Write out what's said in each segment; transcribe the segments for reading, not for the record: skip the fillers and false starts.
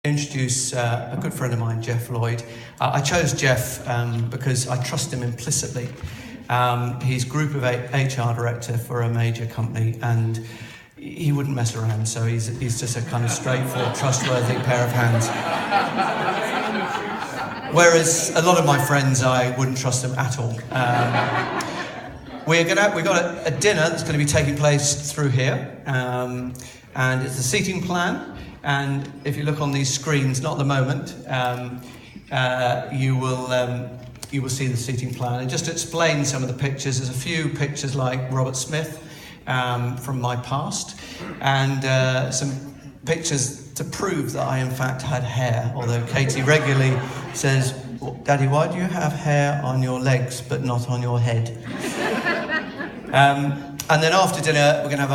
introduce a good friend of mine, Jeff Lloyd. I chose Jeff because I trust him implicitly. He's Group of HR Director for a major company, and he wouldn't mess around, so he's just a kind of straightforward, trustworthy pair of hands. Whereas a lot of my friends, I wouldn't trust them at all. We've got a dinner that's going to be taking place through here, and it's a seating plan. And if you look on these screens, not at the moment, you will see the seating plan. And just to explain some of the pictures, there's a few pictures like Robert Smith from my past, and some pictures to prove that I in fact had hair, although Katie regularly says, "Daddy, why do you have hair on your legs but not on your head?" And then after dinner, we're going to have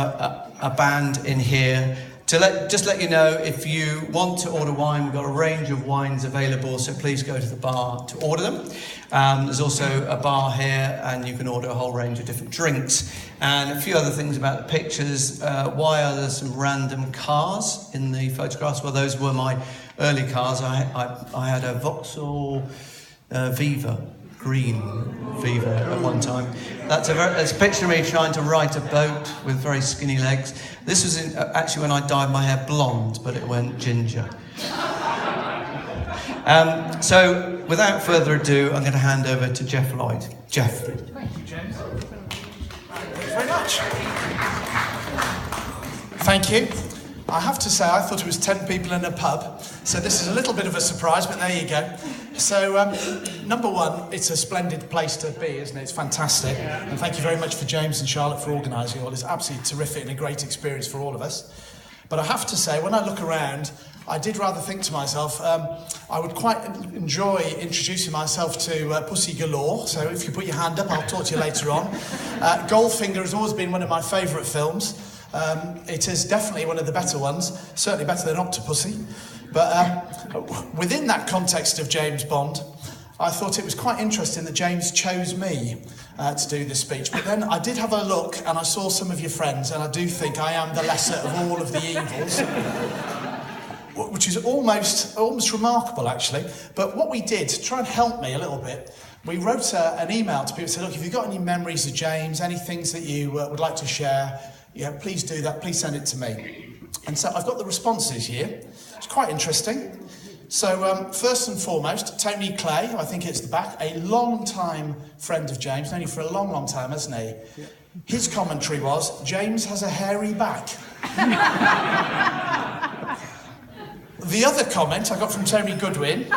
a band in here to let you know, if you want to order wine, we've got a range of wines available, so please go to the bar to order them. There's also a bar here, and you can order a whole range of different drinks. And a few other things about the pictures. Why are there some random cars in the photographs? Well, those were my early cars. I had a Vauxhall Viva, green Viva at one time. That's a picture of me trying to ride a boat with very skinny legs. This was actually when I dyed my hair blonde, but it went ginger. So without further ado, I'm going to hand over to Jeff Lloyd. Jeff. Thank you, James. Thanks very much. Thank you. I have to say, I thought it was 10 people in a pub, so this is a little bit of a surprise, but there you go. So, number one, it's a splendid place to be, isn't it? It's fantastic. And thank you very much for James and Charlotte for organising all. It's absolutely terrific and a great experience for all of us. But I have to say, when I look around, I did rather think to myself, I would quite enjoy introducing myself to Pussy Galore. So if you put your hand up, I'll talk to you later on. Goldfinger has always been one of my favourite films. It is definitely one of the better ones, certainly better than Octopussy. But within that context of James Bond, I thought it was quite interesting that James chose me to do this speech. But then I did have a look and I saw some of your friends, and I do think I am the lesser of all of the evils, which is almost remarkable, actually. But what we did, to try and help me a little bit, we wrote an email to people, said, look, if you've got any memories of James, any things that you would like to share, yeah, please do that, please send it to me. And so I've got the responses here. It's quite interesting. So first and foremost, Tony Clay, I think it's the back, a long-time friend of James, known him for a long, long time, hasn't he? Yeah. His commentary was, James has a hairy back. The other comment I got from Tony Goodwin,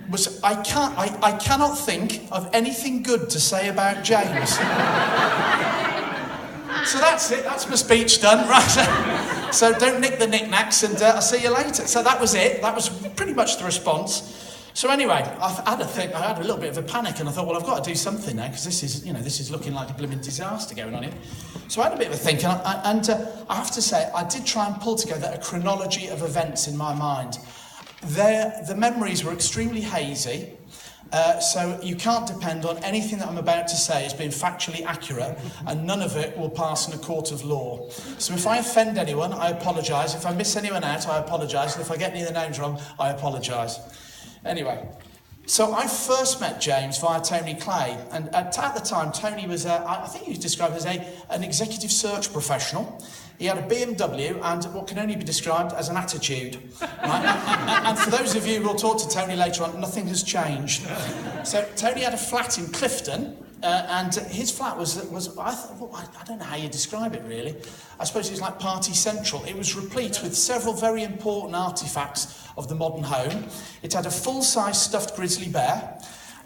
was I cannot think of anything good to say about James. So that's it, that's my speech done, right? So don't nick the knickknacks, and I'll see you later. So that was it, that was pretty much the response. So anyway, I had a little bit of a panic, and I thought, well, I've got to do something now, because this is looking like a blooming disaster going on here. So I had a bit of a think, and I have to say, I did try and pull together a chronology of events in my mind. The memories were extremely hazy, so you can't depend on anything that I'm about to say as being factually accurate, and none of it will pass in a court of law. So if I offend anyone, I apologise. If I miss anyone out, I apologise. And if I get any of the names wrong, I apologise. Anyway, so I first met James via Tony Clay, and at the time, Tony was, I think he was described as an executive search professional. He had a BMW and what can only be described as an attitude. Right? And for those of you who will talk to Tony later on, nothing has changed. So Tony had a flat in Clifton, and his flat was I don't know how you describe it really. I suppose it was like party central. It was replete with several very important artefacts of the modern home. It had a full-size stuffed grizzly bear,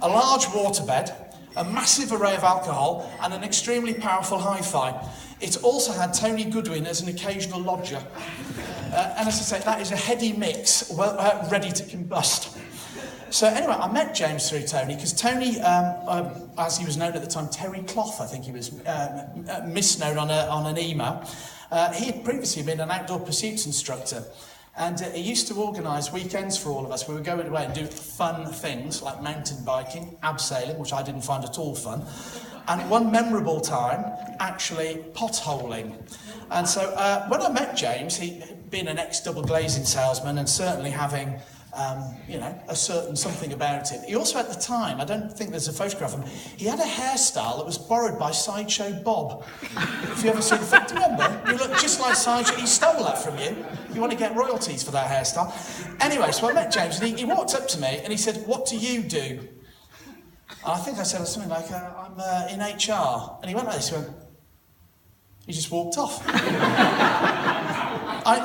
a large waterbed, a massive array of alcohol, and an extremely powerful hi-fi. It also had Tony Goodwin as an occasional lodger. And as I say, that is a heady mix, ready to combust. So anyway, I met James through Tony, because Tony, as he was known at the time, Terry Clough, I think he was misknown on an email. He had previously been an outdoor pursuits instructor. And he used to organise weekends for all of us. We would go away and do fun things like mountain biking, abseiling, which I didn't find at all fun, and one memorable time, actually potholing. And so when I met James, he being an ex-double glazing salesman and certainly having a certain something about it. He also at the time, I don't think there's a photograph of him, he had a hairstyle that was borrowed by Sideshow Bob. If you ever see the film, do you remember? You look just like Sideshow, he stole that from you. You want to get royalties for that hairstyle. Anyway, so I met James and he walked up to me and he said, "What do you do?" And I think I said something like, "I'm in HR." And he went like this, he just walked off.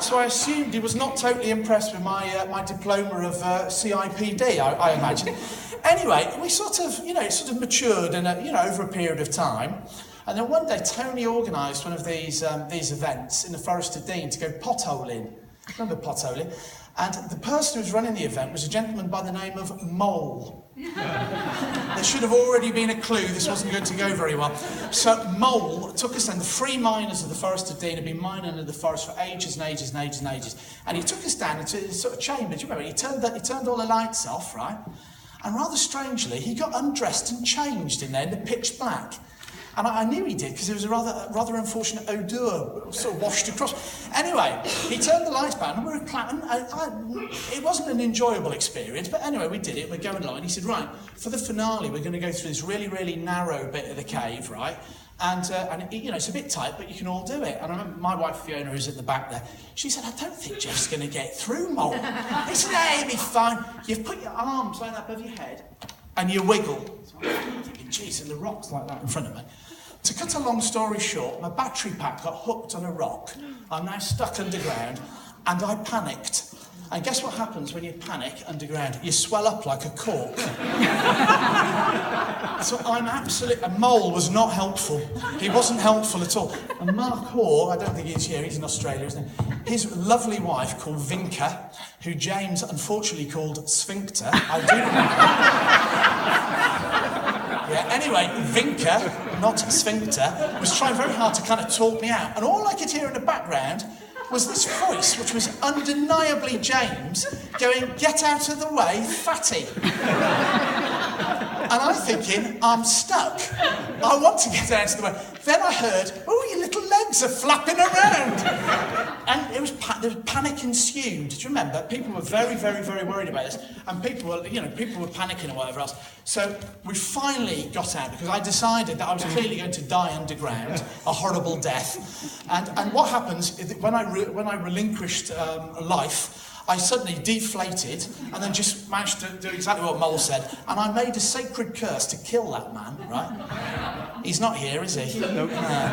So I assumed he was not totally impressed with my diploma of CIPD, I imagine. Anyway, we sort of matured and over a period of time. And then one day Tony organised one of these events in the Forest of Dean to go potholing. Remember potholing? And the person who was running the event was a gentleman by the name of Mole. There should have already been a clue this wasn't going to go very well. So Mole took us down. The three miners of the Forest of Dean had been mining under the forest for ages and ages and ages and ages. And he took us down into this sort of chamber. Do you remember? He turned all the lights off, right? And rather strangely, he got undressed and changed in there in the pitch black. And I knew he did because there was a rather unfortunate odour sort of washed across. Anyway, he turned the lights down and we were clapping. It wasn't an enjoyable experience, but anyway, we did it. We're going along. And he said, "Right, for the finale, we're going to go through this really, really narrow bit of the cave, right? And it's a bit tight, but you can all do it." And I remember my wife Fiona, who's at the back there, she said, "I don't think Jeff's going to get through, Mole." He said, "Hey, it'll be fine. You've put your arms like that above your head and you wiggle." So I'm thinking, geez, and the rock's like that in front of me. To cut a long story short, my battery pack got hooked on a rock. I'm now stuck underground, and I panicked. And guess what happens when you panic underground? You swell up like a cork. So I'm absolutely... And Mole was not helpful. He wasn't helpful at all. And Mark Hoare, I don't think he's here, he's in Australia, isn't he? His lovely wife called Vinca, who James unfortunately called Sphincter. I do remember. Yeah, anyway, Vinca, not Sphincter, was trying very hard to kind of talk me out. And all I could hear in the background was this voice, which was undeniably James, going, "Get out of the way, fatty." And I'm thinking, I'm stuck. I want to get out of the way. Then I heard, "Oh, your little legs are flapping around." And there was panic ensued. Do you remember? People were very, very, very worried about this. And people were panicking and whatever else. So we finally got out because I decided that I was clearly going to die underground, a horrible death. And what happens is that when I relinquished life, I suddenly deflated and then just managed to do exactly what Mole said. And I made a sacred curse to kill that man, right? He's not here, is he? No.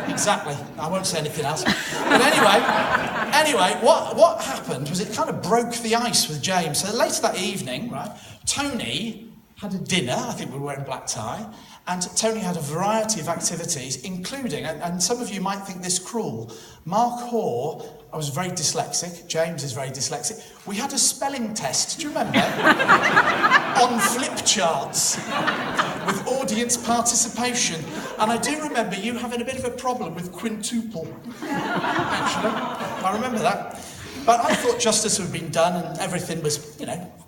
Exactly. I won't say anything else. But anyway, what happened was it kind of broke the ice with James. So later that evening, right, Tony had a dinner. I think we were wearing black tie. And Tony had a variety of activities, including, and some of you might think this cruel, Mark Hoare, I was very dyslexic, James is very dyslexic, we had a spelling test, do you remember? On flip charts, with audience participation. And I do remember you having a bit of a problem with quintuple, actually. I remember that. But I thought justice had been done and everything was,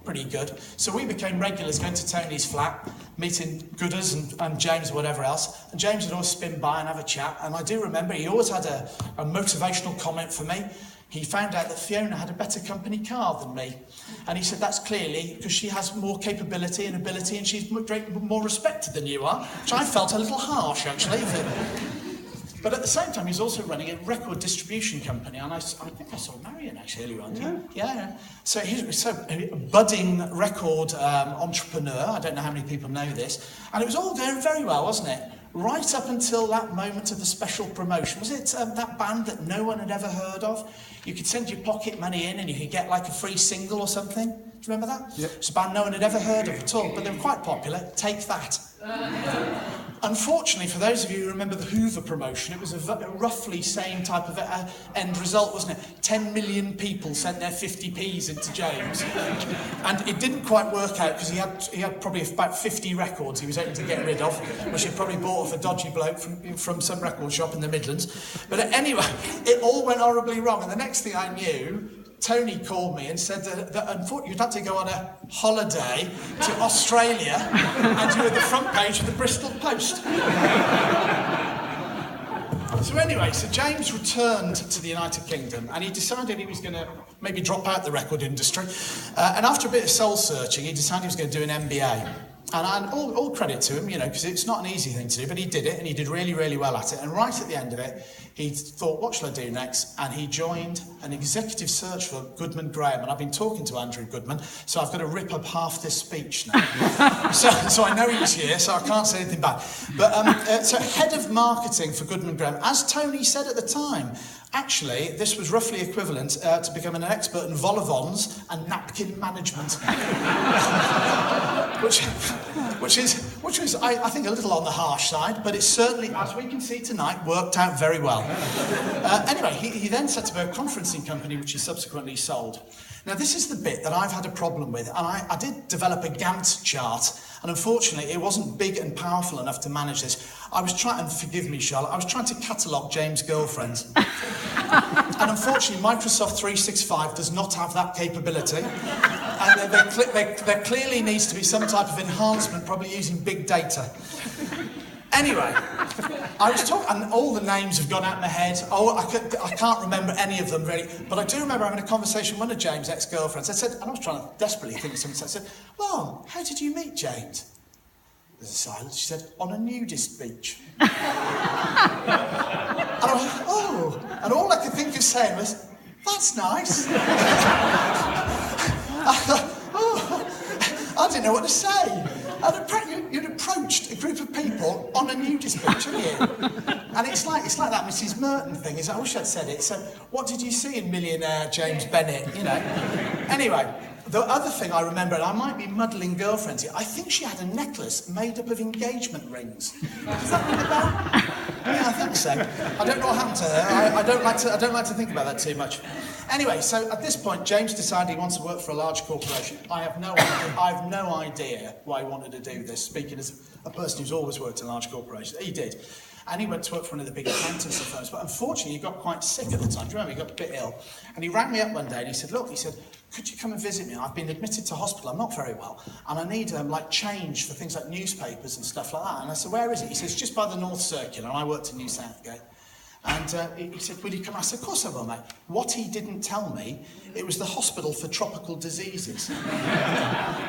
pretty good. So we became regulars going to Tony's flat, meeting Gooders and James or whatever else. And James would always spin by and have a chat. And I do remember he always had a motivational comment for me. He found out that Fiona had a better company car than me. And he said, "That's clearly because she has more capability and ability and she's more respected than you are." Which I felt a little harsh, actually. But at the same time, he's also running a record distribution company, and I think I saw Marion actually earlier on. Yeah. So he's a budding record entrepreneur. I don't know how many people know this, and it was all going very well, wasn't it? Right up until that moment of the special promotion. Was it that band that no one had ever heard of? You could send your pocket money in, and you could get like a free single or something. Do you remember that? Yep. It's a band no one had ever heard of at all, but they were quite popular. Take That. Unfortunately, for those of you who remember the Hoover promotion, it was a roughly same type of end result, wasn't it? 10 million people sent their 50p's into James. And it didn't quite work out because he had probably about 50 records he was hoping to get rid of, which he probably bought off a dodgy bloke from some record shop in the Midlands. But anyway, it all went horribly wrong. And the next thing I knew, Tony called me and said that unfortunately you'd had to go on a holiday to Australia and you were the front page of the Bristol Post. So anyway, so James returned to the United Kingdom and he decided he was going to maybe drop out the record industry. And after a bit of soul searching, he decided he was going to do an MBA. And all credit to him, you know, because it's not an easy thing to do, but he did it and he did really, really well at it. And right at the end of it, he thought, what shall I do next? And he joined an executive search for Goodman Graham. And I've been talking to Andrew Goodman, so I've got to rip up half this speech now. so I know he's here, so I can't say anything bad. But so head of marketing for Goodman Graham, as Tony said at the time, actually, this was roughly equivalent to becoming an expert in vol-au-vents and napkin management. which is, I think, a little on the harsh side, but it certainly, as we can see tonight, worked out very well. Anyway, he then set up a conferencing company, which he subsequently sold. Now, this is the bit that I've had a problem with, and I did develop a Gantt chart, and unfortunately, it wasn't big and powerful enough to manage this. I was trying, and forgive me, Charlotte, I was trying to catalogue James' girlfriends. And unfortunately, Microsoft 365 does not have that capability. And there clearly needs to be some type of enhancement, probably using big data. Anyway, I was talking, and all the names have gone out of my head. Oh, I can't remember any of them really, but I do remember having a conversation with one of James' ex-girlfriends. I said, and I was trying to desperately think of something, so I said, well, how did you meet James? There's a silence. She said, on a nudist beach. And I went, oh, and all I could think of saying was, that's nice. I thought, oh, I didn't know what to say. You'd approached a group of people on a nudist beach, hadn't you? And it's like that Mrs. Merton thing. I wish I'd said it. So, what did you see in Millionaire James Bennett? You know. Anyway, the other thing I remember, and I might be muddling girlfriends here, I think she had a necklace made up of engagement rings. Does that ring a bell? Yeah, I think so. I don't know what happened to her. I don't like to think about that too much. Anyway, so at this point, James decided he wants to work for a large corporation. I have no idea why he wanted to do this, speaking as a person who's always worked in large corporations. He did. And he went to work for one of the big accountancy firms. But unfortunately, he got quite sick at the time. Do you remember? He got a bit ill. And he rang me up one day and he said, look, could you come and visit me? I've been admitted to hospital. I'm not very well. And I need change for things like newspapers and stuff like that. And I said, where is it? He says, just by the North Circular. And I worked in New Southgate. And he said, will you come? I said, of course I will, mate. What he didn't tell me, it was the hospital for tropical diseases.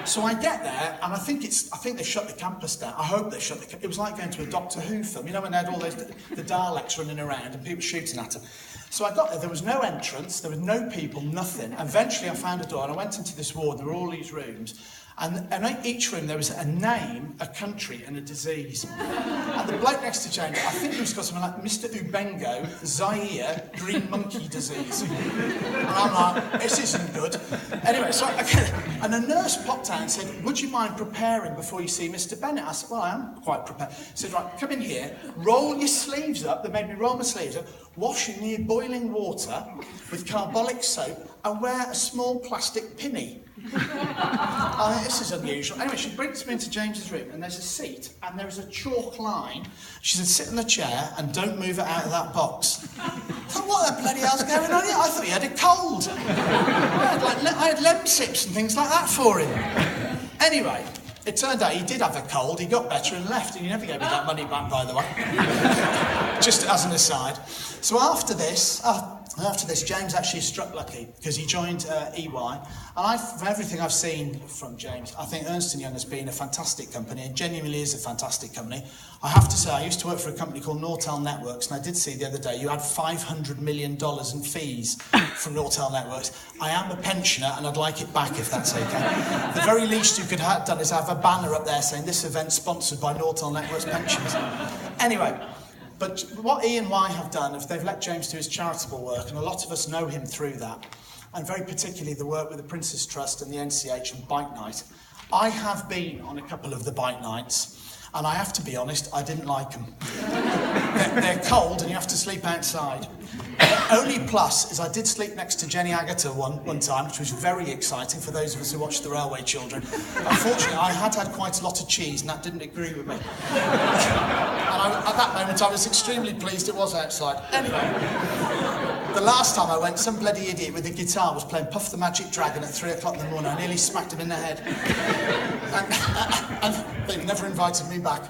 So I get there, and I think they shut the campus down. I hope they shut the campus. It was like going to a Doctor Who film. You know, when they had all those, the Daleks running around and people shooting at them. So I got there was no entrance, there were no people, nothing. Eventually I found a door, and I went into this ward, there were all these rooms. And in each room there was a name, a country, and a disease. And the bloke next to James, I think he was called something like Mr. Ubengo, Zaire, green monkey disease. And I'm like, this isn't good. Anyway, so and a nurse popped out and said, would you mind preparing before you see Mr. Bennett? I said, well, I am quite prepared. He said, right, come in here, roll your sleeves up. They made me roll my sleeves up, wash in near boiling water with carbolic soap, and wear a small plastic pinny. I think this is unusual. Anyway, she brings me into James's room, and there's a seat, and there is a chalk line. She said, sit in the chair and don't move it out of that box. I thought, what the bloody hell's going on here? I thought he had a cold. I had Lemsips and things like that for him. Anyway, it turned out he did have a cold. He got better and left, and he never gave me that money back, by the way. Just as an aside. So after this, James actually struck lucky because he joined EY. And from everything I've seen from James, I think Ernst & Young has been a fantastic company and genuinely is a fantastic company. I have to say, I used to work for a company called Nortel Networks, and I did see the other day you had $500 million in fees from Nortel Networks. I am a pensioner and I'd like it back if that's okay. The very least you could have done is have a banner up there saying this event sponsored by Nortel Networks Pensions. Anyway. But what E&Y have done is they've let James do his charitable work, and a lot of us know him through that, and very particularly the work with the Prince's Trust and the NCH and Bike Night. I have been on a couple of the bike nights, and I have to be honest, I didn't like them. They're cold and you have to sleep outside. The only plus is I did sleep next to Jenny Agutter one time, which was very exciting for those of us who watched The Railway Children. Unfortunately, I had quite a lot of cheese, and that didn't agree with me. And at that moment, I was extremely pleased it was outside. Anyway. The last time I went, some bloody idiot with a guitar was playing Puff the Magic Dragon at 3 o'clock in the morning. I nearly smacked him in the head. And they never invited me back.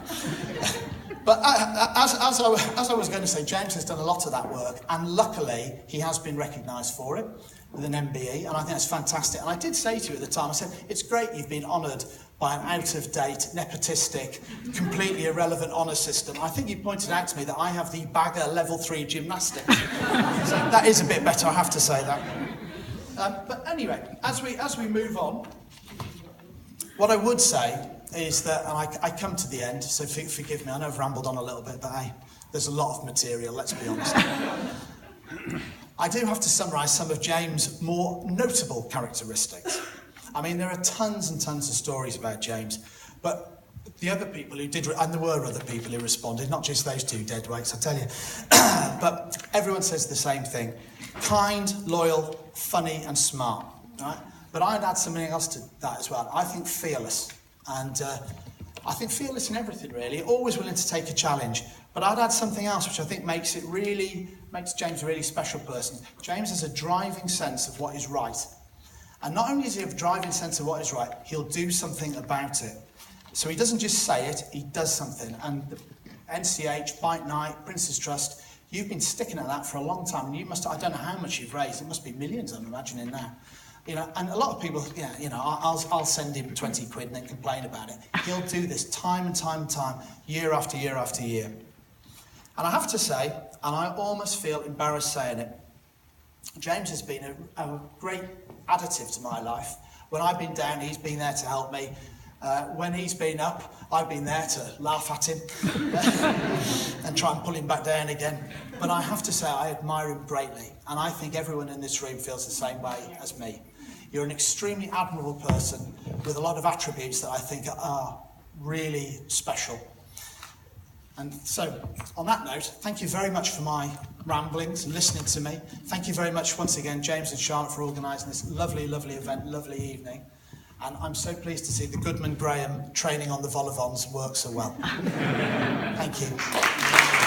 But as I was going to say, James has done a lot of that work, and luckily he has been recognised for it with an MBE, and I think that's fantastic. And I did say to you at the time, I said, it's great you've been honoured by an out-of-date, nepotistic, completely irrelevant honour system. I think you pointed out to me that I have the Bagger Level 3 gymnastics. So that is a bit better, I have to say that. But anyway, as we move on, what I would say is that, and I come to the end, so forgive me, I know I've rambled on a little bit, but hey, there's a lot of material, let's be honest. I do have to summarise some of James' more notable characteristics. I mean, there are tons and tons of stories about James, but the other people who did, and there were other people who responded, not just those two deadweights, I tell you, but everyone says the same thing. Kind, loyal, funny and smart, right? But I'd add something else to that as well. I think fearless. And I think fearless in everything, really. Always willing to take a challenge. But I'd add something else, which I think makes James a really special person. James has a driving sense of what is right. And not only does he have a driving sense of what is right, he'll do something about it. So he doesn't just say it, he does something. And the NCH, Bike Night, Prince's Trust, you've been sticking at that for a long time. And you must, I don't know how much you've raised. It must be millions, I'm imagining now. You know, and a lot of people, I'll send him 20 quid and then complain about it. He'll do this time and time and time, year after year after year. And I have to say, and I almost feel embarrassed saying it, James has been a great additive to my life. When I've been down, he's been there to help me. When he's been up, I've been there to laugh at him and try and pull him back down again. But I have to say, I admire him greatly. And I think everyone in this room feels the same way as me. You're an extremely admirable person with a lot of attributes that I think are really special. And so, on that note, thank you very much for my ramblings and listening to me. Thank you very much once again, James and Charlotte, for organising this lovely, lovely event, lovely evening. And I'm so pleased to see the Goodman Graham training on the vol-au-vents work so well. Thank you.